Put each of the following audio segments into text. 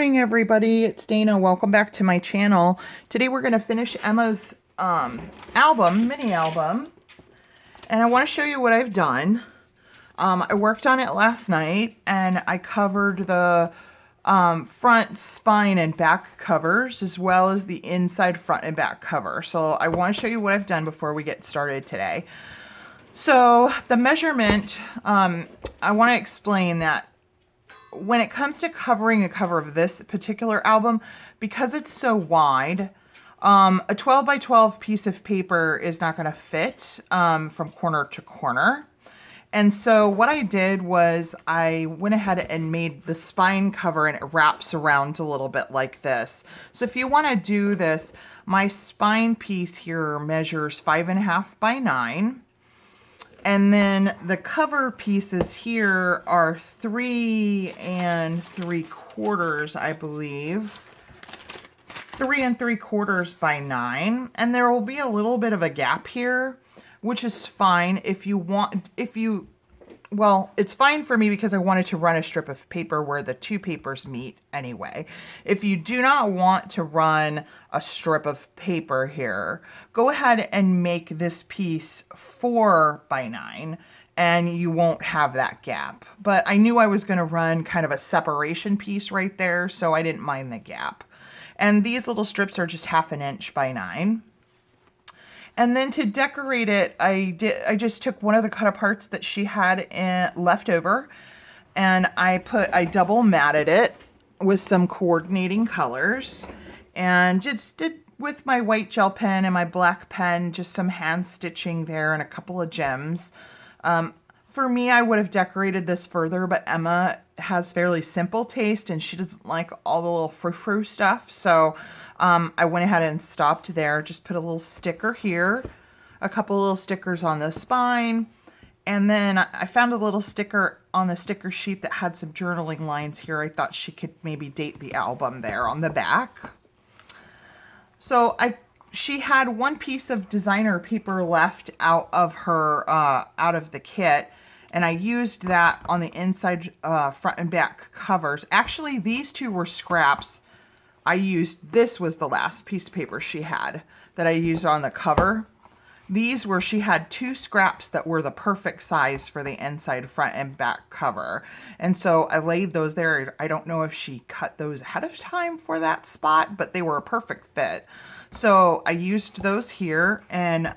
morning, everybody. It's Dana. Welcome back to my channel. Today we're going to finish Emma's mini album, and I want to show you what I've done. I worked on it last night, and I covered the front, spine, and back covers, as well as the inside front and back cover. So I want to show you what I've done before we get started today. So the measurement, I want to explain that when it comes to covering the cover of this particular album, because it's so wide, a 12 by 12 piece of paper is not going to fit from corner to corner. And so what I did was I went ahead and made the spine cover, and it wraps around a little bit like this. So if you want to do this, my spine piece here measures 5.5 by 9. And then the cover pieces here are 3 3/4, I believe. 3 3/4 by 9. And there will be a little bit of a gap here, which is fine well, it's fine for me because I wanted to run a strip of paper where the two papers meet anyway. If you do not want to run a strip of paper here, go ahead and make this piece 4 by 9 and you won't have that gap. But I knew I was going to run kind of a separation piece right there, so I didn't mind the gap. And these little strips are just 1/2 inch by 9. And then to decorate it, I just took one of the cut aparts that she had left over, and I double matted it with some coordinating colors, and just did with my white gel pen and my black pen, just some hand stitching there and a couple of gems. For me, I would have decorated this further, but Emma has fairly simple taste and she doesn't like all the little frou-frou stuff. So I went ahead and stopped there. Just put a little sticker here, a couple little stickers on the spine. And then I found a little sticker on the sticker sheet that had some journaling lines here. I thought she could maybe date the album there on the back. So she had one piece of designer paper left out of the kit, and I used that on the inside front and back covers. Actually, these two were scraps. This was the last piece of paper she had that I used on the cover. These were, she had 2 scraps that were the perfect size for the inside front and back cover. And so I laid those there. I don't know if she cut those ahead of time for that spot, but they were a perfect fit. So I used those here, and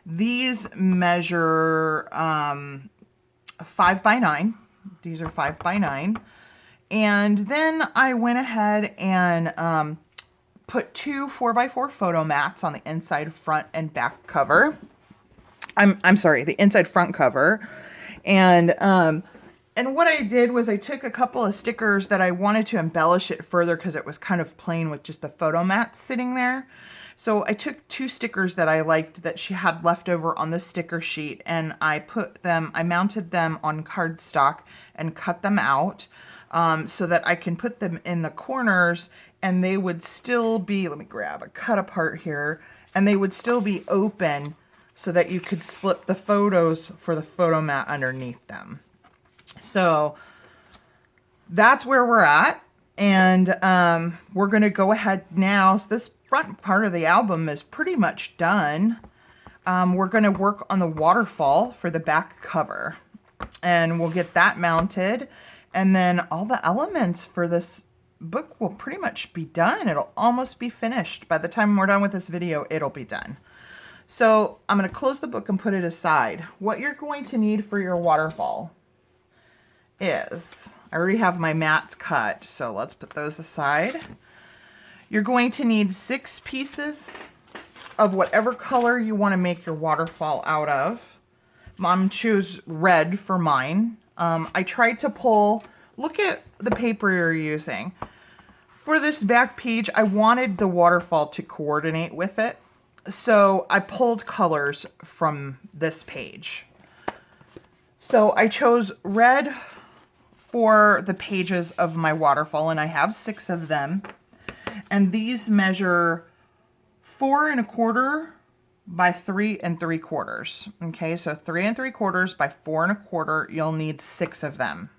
these measure 5 by 9. These are 5 by 9. And then I went ahead and put 2 4x4 photo mats on the inside front and back cover. I'm sorry, the inside front cover. And what I did was I took a couple of stickers that I wanted to embellish it further because it was kind of plain with just the photo mats sitting there. So I took 2 stickers that I liked that she had left over on the sticker sheet, and I mounted them on cardstock and cut them out so that I can put them in the corners, and they would still be, let me grab a cut apart here, and they would still be open so that you could slip the photos for the photo mat underneath them. So that's where we're at, and we're going to go ahead now. So this front part of the album is pretty much done. We're going to work on the waterfall for the back cover, and we'll get that mounted, and then all the elements for this book will pretty much be done. It'll almost be finished. By the time we're done with this video, it'll be done. So I'm going to close the book and put it aside. What you're going to need for your waterfall is, I already have my mats cut, so let's put those aside. You're going to need 6 pieces of whatever color you want to make your waterfall out of. Mom chose red for mine. I tried to look at the paper you're using. For this back page, I wanted the waterfall to coordinate with it. So I pulled colors from this page. So I chose red for the pages of my waterfall, and I have 6 of them. And these measure 4 1/4 by 3 3/4. Okay, so 3 3/4 by 4 1/4, you'll need 6 of them.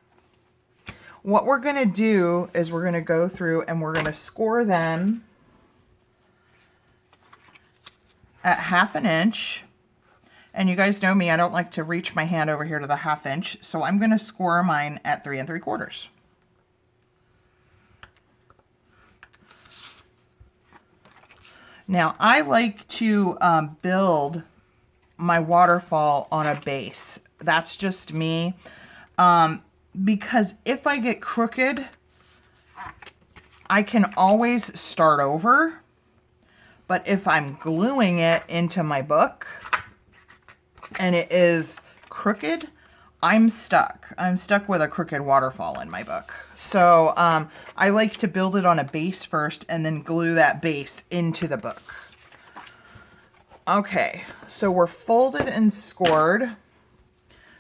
What we're going to do is we're going to go through and we're going to score them at 1/2 inch. And you guys know me, I don't like to reach my hand over here to the 1/2 inch, so I'm going to score mine at 3 3/4. Now, I like to build my waterfall on a base. That's just me. Because if I get crooked, I can always start over. But if I'm gluing it into my book and it is crooked, I'm stuck. I'm stuck with a crooked waterfall in my book. So I like to build it on a base first and then glue that base into the book. Okay, so we're folded and scored.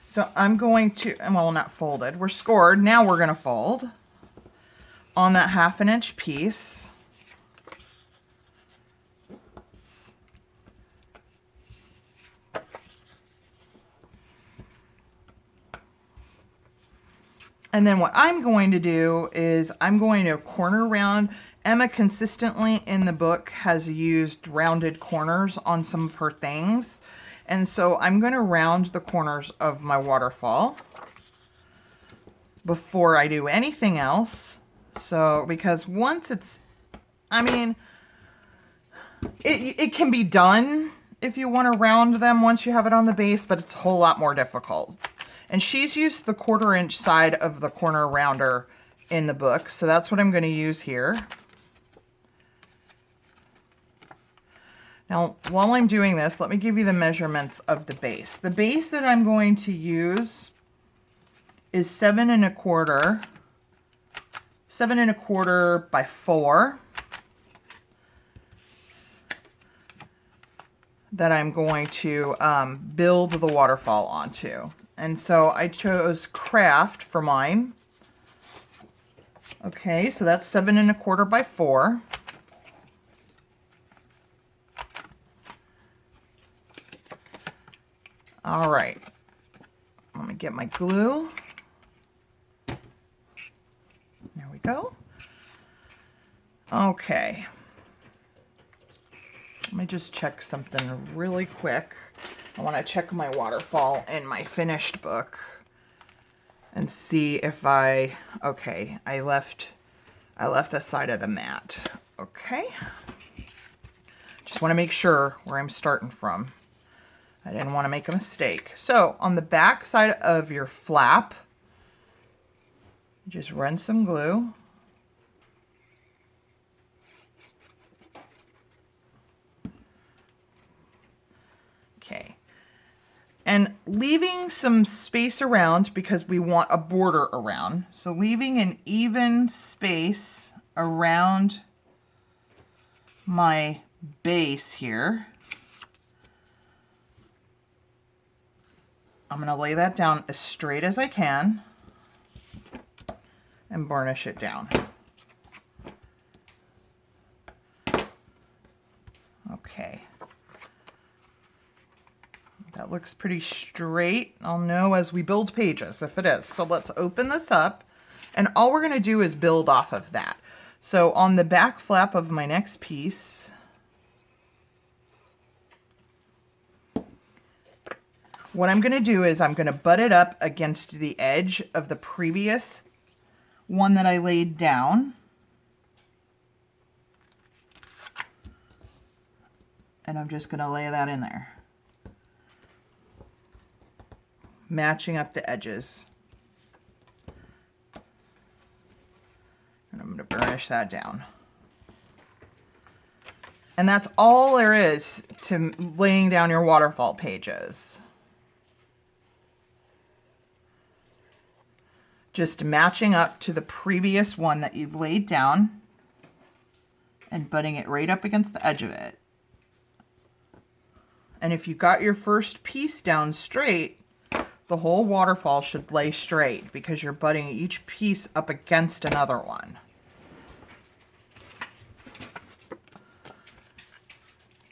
So I'm going to, well, not folded, we're scored. Now we're going to fold on that 1/2 inch piece. And then what I'm going to do is I'm going to corner round. Emma consistently in the book has used rounded corners on some of her things. And so I'm going to round the corners of my waterfall before I do anything else. So, because once it's, I mean, it can be done if you want to round them once you have it on the base, but it's a whole lot more difficult. And she's used the 1/4 inch side of the corner rounder in the book, so that's what I'm going to use here. Now, while I'm doing this, let me give you the measurements of the base. The base that I'm going to use is 7 1/4 by 4. That I'm going to build the waterfall onto. And so I chose Craft for mine. Okay, so that's 7 1/4 by 4. All right, let me get my glue. There we go. Okay. Let me just check something really quick. I want to check my waterfall in my finished book and see if okay, I left the side of the mat. Okay. Just want to make sure where I'm starting from. I didn't want to make a mistake. So on the back side of your flap, just run some glue. Okay. And leaving some space around because we want a border around. So leaving an even space around my base here. I'm going to lay that down as straight as I can and burnish it down. Okay. That looks pretty straight. I'll know as we build pages if it is. So let's open this up. And all we're going to do is build off of that. So on the back flap of my next piece, what I'm going to do is I'm going to butt it up against the edge of the previous one that I laid down. And I'm just going to lay that in there. Matching up the edges. And I'm going to burnish that down. And that's all there is to laying down your waterfall pages. Just matching up to the previous one that you've laid down and butting it right up against the edge of it. And if you got your first piece down straight, the whole waterfall should lay straight because you're butting each piece up against another one.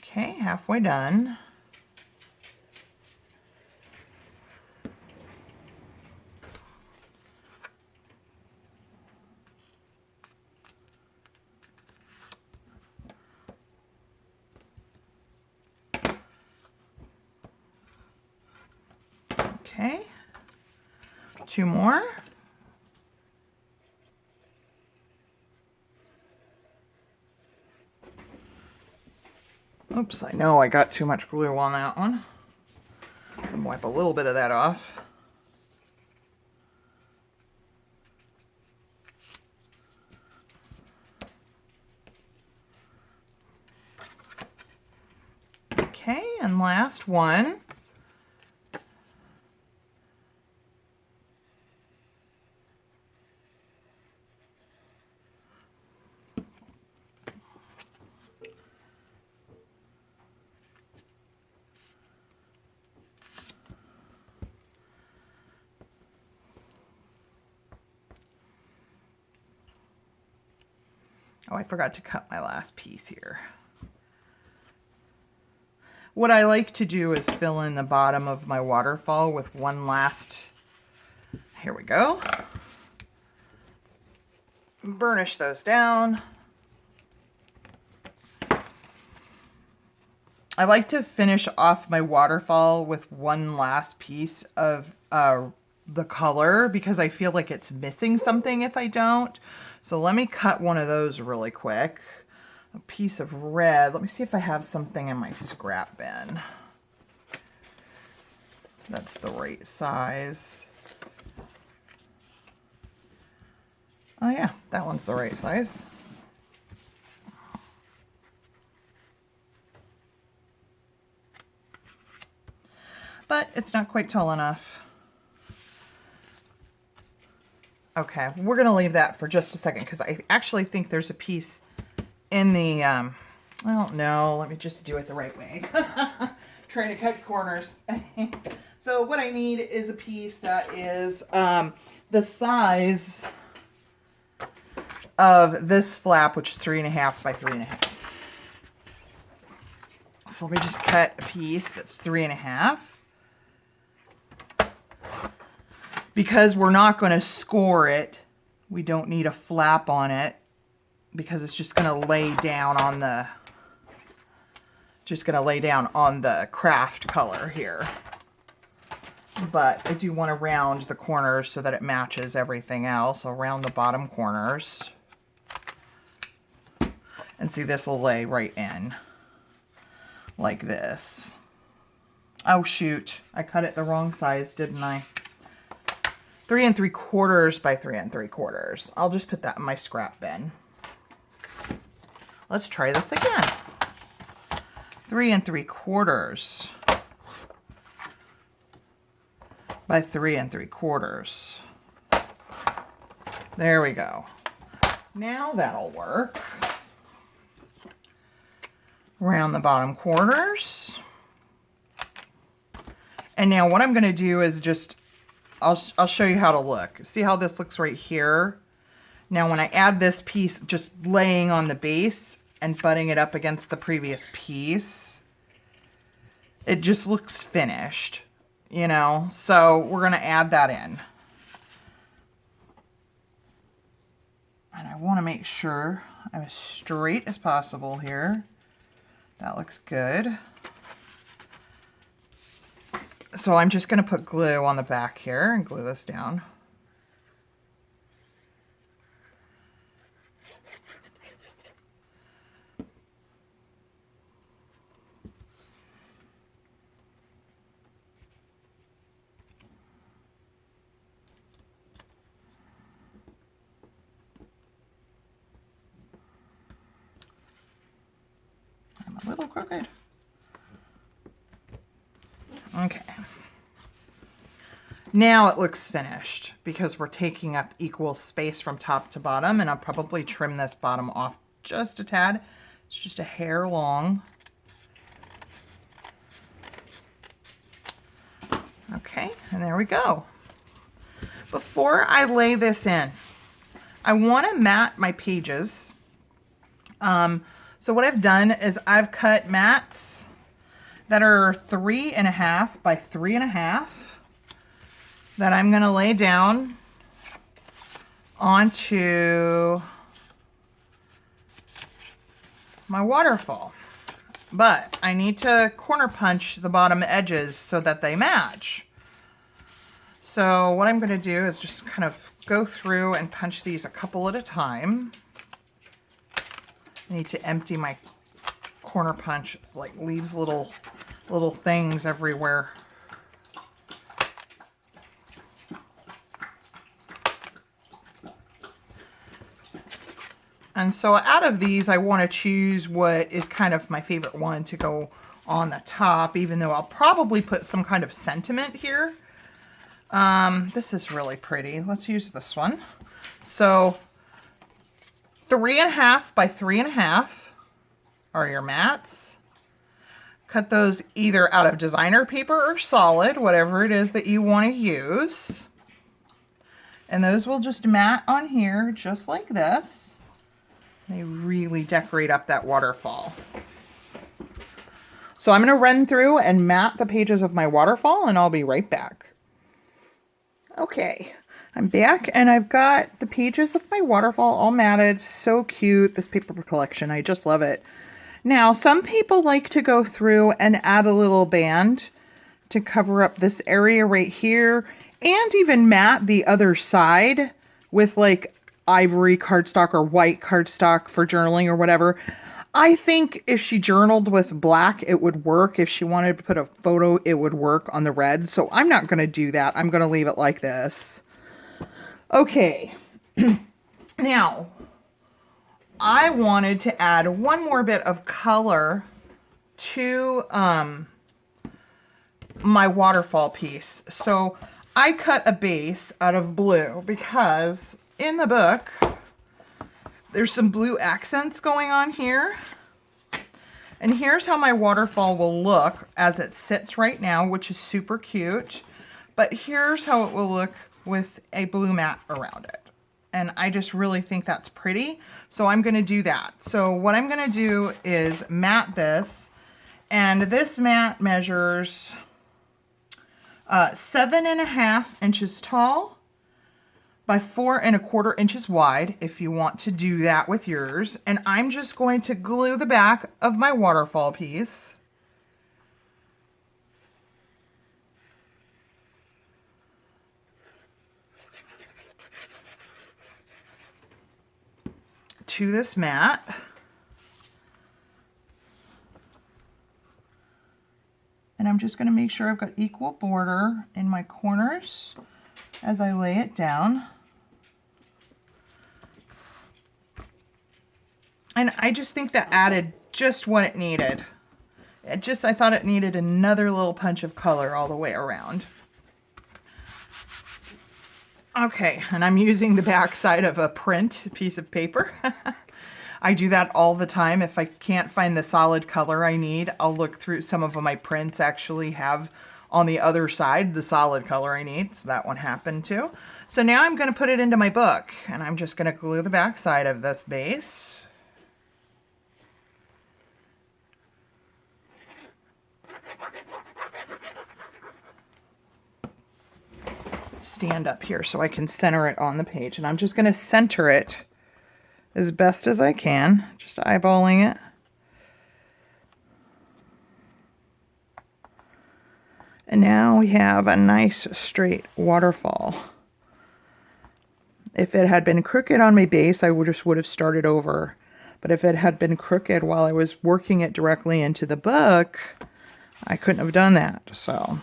Okay, halfway done. 2 more. Oops, I know I got too much glue on that one. And wipe a little bit of that off. Okay, and last one. Oh, I forgot to cut my last piece here. What I like to do is fill in the bottom of my waterfall with one last, here we go. Burnish those down. I like to finish off my waterfall with one last piece of the color because I feel like it's missing something if I don't. So let me cut one of those really quick. A piece of red. Let me see if I have something in my scrap bin. That's the right size. Oh yeah, that one's the right size. But it's not quite tall enough. Okay, we're gonna leave that for just a second because I actually think there's a piece in the, well, no, let me just do it the right way. Trying to cut corners. So what I need is a piece that is the size of this flap, which is 3.5 by 3.5. So let me just cut a piece that's 3.5. Because we're not going to score it, we don't need a flap on it because it's just going to lay down on the craft color here. But I do want to round the corners so that it matches everything else. I'll round the bottom corners. And see, this will lay right in like this. Oh shoot, I cut it the wrong size, didn't I? 3 3/4 by 3 3/4. I'll just put that in my scrap bin. Let's try this again. 3 3/4 by 3 3/4. There we go. Now that'll work. Round the bottom corners. And now what I'm going to do is just I'll show you how to look. See how this looks right here? Now when I add this piece, just laying on the base and butting it up against the previous piece, it just looks finished, you know? So we're gonna add that in. And I wanna make sure I'm as straight as possible here. That looks good. So I'm just going to put glue on the back here and glue this down. I'm a little crooked. Okay. Now it looks finished because we're taking up equal space from top to bottom, and I'll probably trim this bottom off just a tad. It's just a hair long. Okay, and there we go. Before I lay this in, I want to mat my pages. So what I've done is I've cut mats that are 3.5 by 3.5 that I'm going to lay down onto my waterfall. But I need to corner punch the bottom edges so that they match. So what I'm going to do is just kind of go through and punch these a couple at a time. I need to empty my corner punch. It like leaves little things everywhere. And so out of these, I want to choose what is kind of my favorite one to go on the top, even though I'll probably put some kind of sentiment here. This is really pretty. Let's use this one. So 3.5 by 3.5 are your mats. Cut those either out of designer paper or solid, whatever it is that you want to use. And those will just mat on here just like this. They really decorate up that waterfall. So I'm going to run through and mat the pages of my waterfall, and I'll be right back. Okay, I'm back, and I've got the pages of my waterfall all matted. So cute, this paper collection. I just love it. Now, some people like to go through and add a little band to cover up this area right here, and even mat the other side with like ivory cardstock or white cardstock for journaling or whatever. I think if she journaled with black, it would work. If she wanted to put a photo, it would work on the red. So I'm not going to do that. I'm going to leave it like this. Okay. Now, I wanted to add one more bit of color to my waterfall piece. So I cut a base out of blue because in the book, there's some blue accents going on here. And here's how my waterfall will look as it sits right now, which is super cute. But here's how it will look with a blue mat around it. And I just really think that's pretty. So I'm going to do that. So what I'm going to do is mat this. And this mat measures 7.5 inches tall by 4.25 inches wide, if you want to do that with yours. And I'm just going to glue the back of my waterfall piece to this mat. And I'm just going to make sure I've got equal border in my corners as I lay it down. And I just think that added just what it needed. I thought it needed another little punch of color all the way around. Okay, and I'm using the back side of a print piece of paper. I do that all the time. If I can't find the solid color I need, I'll look through. Some of my prints actually have on the other side the solid color I need. So that one happened too. So now I'm going to put it into my book, and I'm just going to glue the back side of this base. Stand up here so I can center it on the page, and I'm just going to center it as best as I can, just eyeballing it. And now we have a nice straight waterfall. If it had been crooked on my base, I would have started over. But if it had been crooked while I was working it directly into the book, I couldn't have done that. So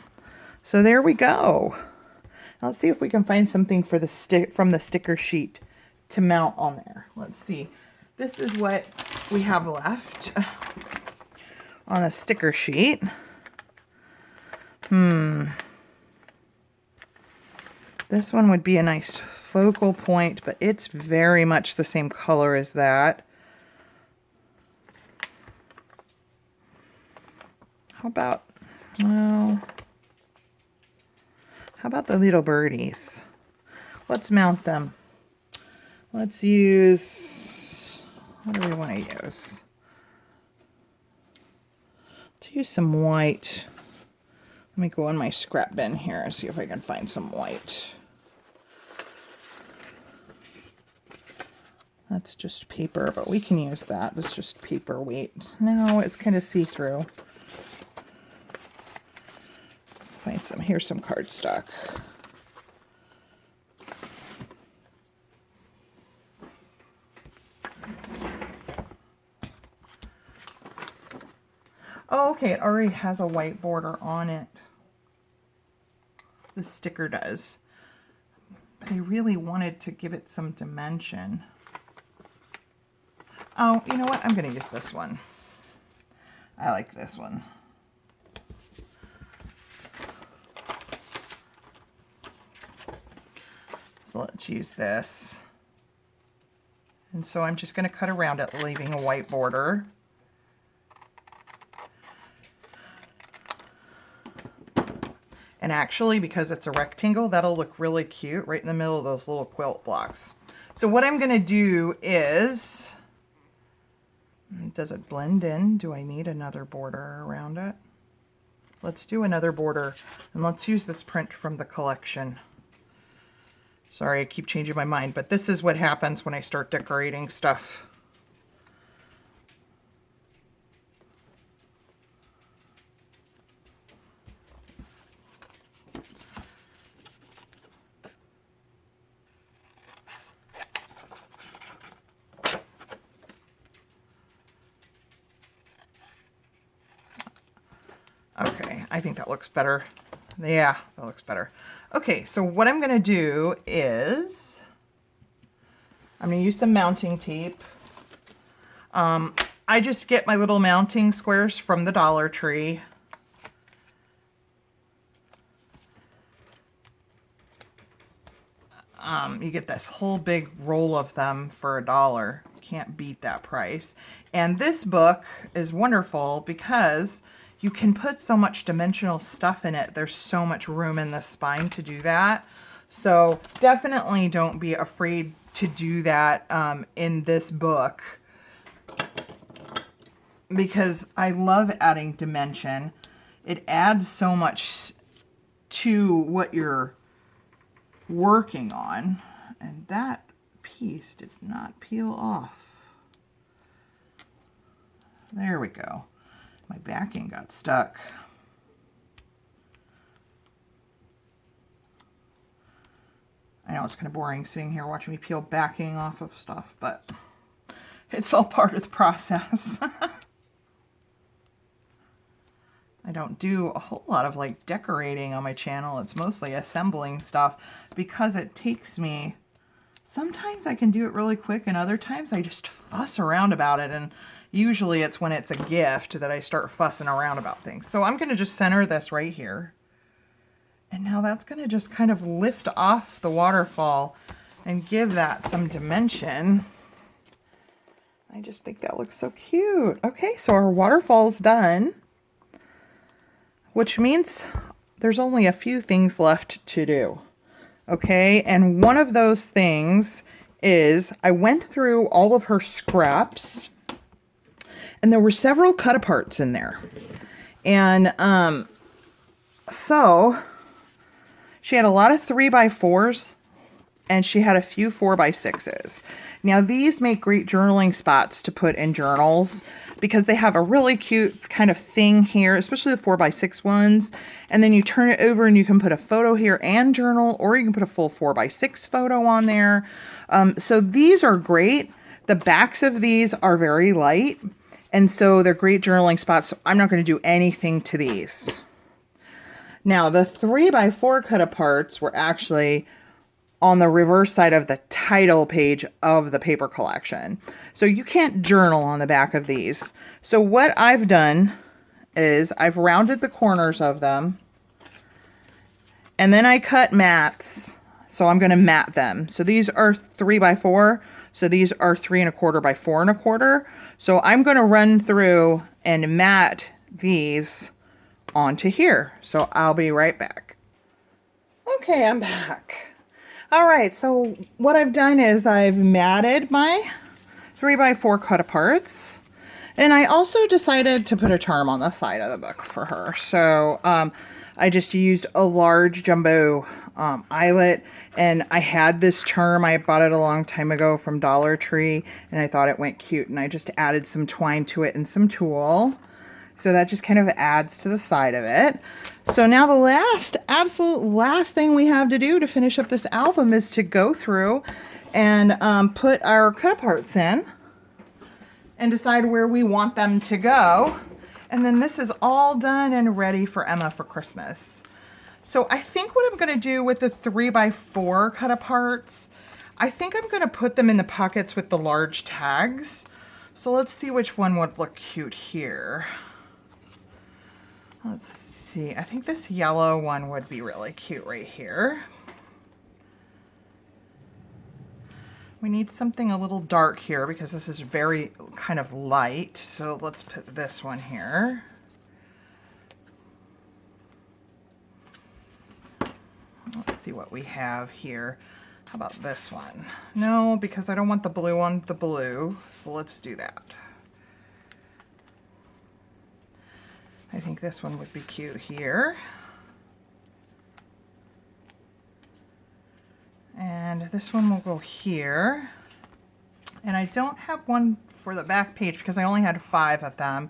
there we go. Let's see if we can find something for from the sticker sheet to mount on there. Let's see. This is what we have left on a sticker sheet. This one would be a nice focal point, but it's very much the same color as that. How about the little birdies? Let's mount them. Let's use, what do we want to use? Let's use some white. Let me go in my scrap bin here and see if I can find some white. That's just paper, but we can use that. That's just paper weight. No, it's kind of see-through. Find some, here's some cardstock. Oh, okay, it already has a white border on it. The sticker does. But I really wanted to give it some dimension. Oh, you know what? I'm going to use this one. I like this one. So let's use this. And so I'm just going to cut around it, leaving a white border. And actually, because it's a rectangle, that'll look really cute right in the middle of those little quilt blocks. So what I'm going to do is, does it blend in? Do I need another border around it? Let's do another border, and let's use this print from the collection. Sorry, I keep changing my mind, but this is what happens when I start decorating stuff. Okay, I think that looks better. Yeah, that looks better. Okay, so what I'm going to do is I'm going to use some mounting tape. I just get my little mounting squares from the Dollar Tree. You get this whole big roll of them for $1. Can't beat that price. And this book is wonderful because you can put so much dimensional stuff in it. There's so much room in the spine to do that. So definitely don't be afraid to do that in this book, because I love adding dimension. It adds so much to what you're working on. And that piece did not peel off. There we go. My backing got stuck. I know it's kind of boring sitting here watching me peel backing off of stuff, but it's all part of the process. I don't do a whole lot of like decorating on my channel. It's mostly assembling stuff because it takes me, sometimes I can do it really quick and other times I just fuss around about it, and usually it's when it's a gift that I start fussing around about things. So I'm going to just center this right here. And now that's going to just kind of lift off the waterfall and give that some dimension. I just think that looks so cute. Okay, so our waterfall's done, which means there's only a few things left to do. Okay, and one of those things is I went through all of her scraps, and there were several cut aparts in there. And so she had a lot of 3x4s and she had a few 4x6s. Now these make great journaling spots to put in journals because they have a really cute kind of thing here, especially the 4x6 ones. And then you turn it over and you can put a photo here and journal, or you can put a full 4x6 photo on there. So these are great. The backs of these are very light, and so they're great journaling spots. So I'm not going to do anything to these. Now, the 3x4 cut aparts were actually on the reverse side of the title page of the paper collection. So you can't journal on the back of these. So what I've done is I've rounded the corners of them, and then I cut mats. So I'm going to mat them. So these are 3x4. So these are 3 1/4 by 4 1/4. So I'm going to run through and mat these onto here. So I'll be right back. Okay, I'm back. All right, so what I've done is I've matted my 3x4 cut aparts. And I also decided to put a charm on the side of the book for her. So I just used a large jumbo eyelet, and I had this charm. I bought it a long time ago from Dollar Tree, and I thought it went cute, and I just added some twine to it and some tulle. So that just kind of adds to the side of it. So now the absolute last thing we have to do to finish up this album is to go through and put our cut aparts in and decide where we want them to go. And then this is all done and ready for Emma for Christmas. So I think what I'm going to do with the 3x4 cut aparts, I think I'm going to put them in the pockets with the large tags. So let's see which one would look cute here. Let's see. I think this yellow one would be really cute right here. We need something a little dark here because this is very kind of light. So let's put this one here. Let's see what we have here. How about this one? No, because I don't want the blue on the blue. So let's do that. I think this one would be cute here. And this one will go here. And I don't have one for the back page because I only had 5 of them.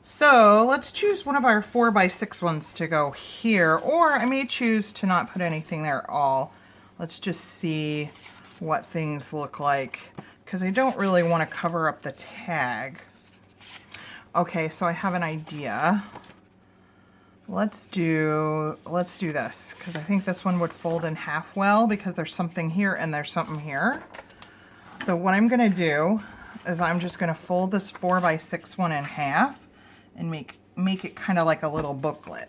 So let's choose one of our 4x6 ones to go here, or I may choose to not put anything there at all. Let's just see what things look like because I don't really want to cover up the tag. Okay, so I have an idea. Let's do this because I think this one would fold in half well because there's something here and there's something here. So what I'm going to do is I'm just going to fold this 4x6 one in half and make it kind of like a little booklet.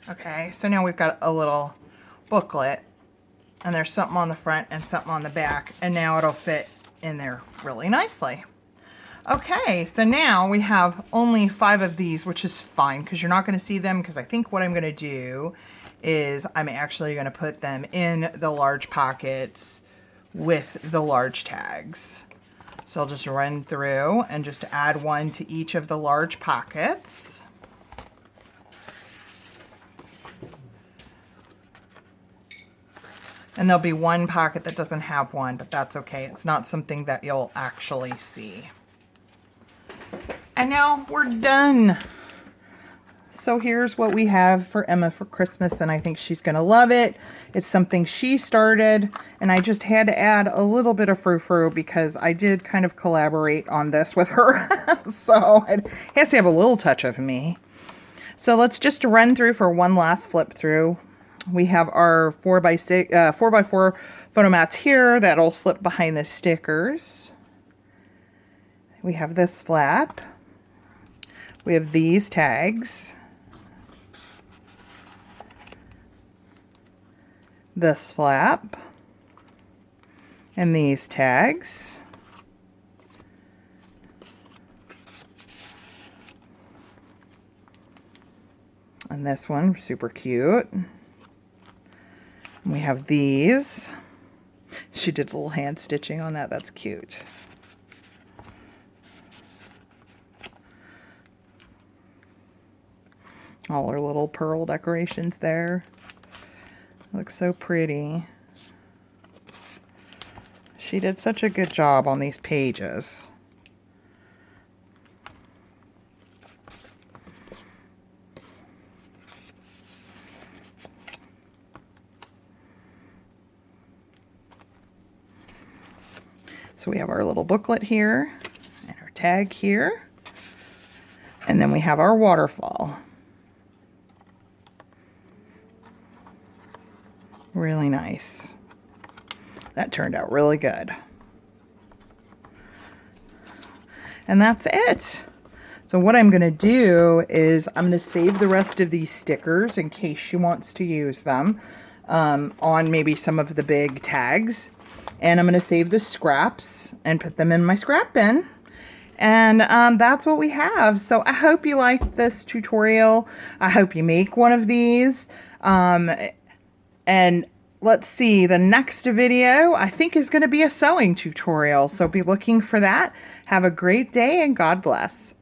Okay, so now we've got a little booklet and there's something on the front and something on the back, and now it'll fit in there really nicely. Okay, so now we have only 5 of these, which is fine because you're not going to see them, because I think what I'm going to do is I'm actually going to put them in the large pockets with the large tags. So I'll just run through and just add one to each of the large pockets. And there'll be one pocket that doesn't have one, but that's okay. It's not something that you'll actually see. And now we're done. So here's what we have for Emma for Christmas, and I think she's going to love it. It's something she started, and I just had to add a little bit of frou-frou because I did kind of collaborate on this with her. So it has to have a little touch of me. So let's just run through for one last flip through. We have our 4x4 photo mats here that'll slip behind the stickers. We have this flap. We have these tags. This flap. And these tags. And this one, super cute. And we have these. She did a little hand stitching on that. That's cute. All our little pearl decorations there. Looks so pretty. She did such a good job on these pages. So we have our little booklet here and our tag here. And then we have our waterfall. Really nice. That turned out really good. And that's it. So what I'm going to do is I'm going to save the rest of these stickers in case she wants to use them on maybe some of the big tags. And I'm going to save the scraps and put them in my scrap bin. And that's what we have. So I hope you liked this tutorial. I hope you make one of these. And let's see, the next video I think is going to be a sewing tutorial. So be looking for that. Have a great day and God bless.